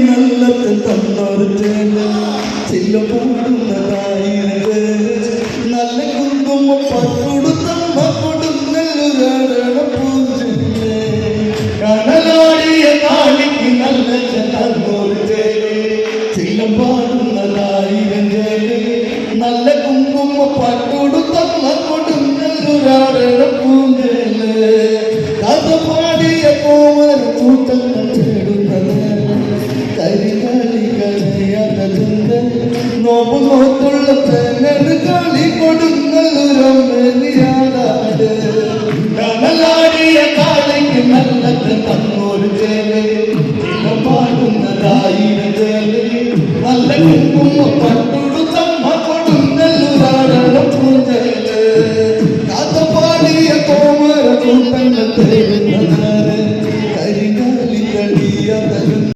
നല്ലത് തന്നൊരു ചില്ല കൂടുന്നതായത് നല്ല കുങ്കുമ പട്ടുടുത്തമ്മ കൊടുങ്ങല്ലൊരാടണ പൂജ കടലാടിയ കാളിക്ക് നല്ല തന്നൊരു ചില്ല പാടുന്നതായത് നല്ല കുങ്കുമ പട്ടുടുത്തമ്മ കൊടുങ്ങല്ലൊരാടണ പൂജ കഥ പാടിയ കോമർ കൂട്ടങ്ങൾ ചേടുന്നത് കരികളി കളിയാതതുണ്ട് നോമ്പ് നോത്തുള്ള തേങ്ങട് കളി കൊടുങ്ങല്ലൊരാടാട് കടലാടിയ കാളിക്ക് നല്ലത് തന്നൊരു ചേല് പാടുന്നതായിരുന്നു നല്ല കുങ്കുമ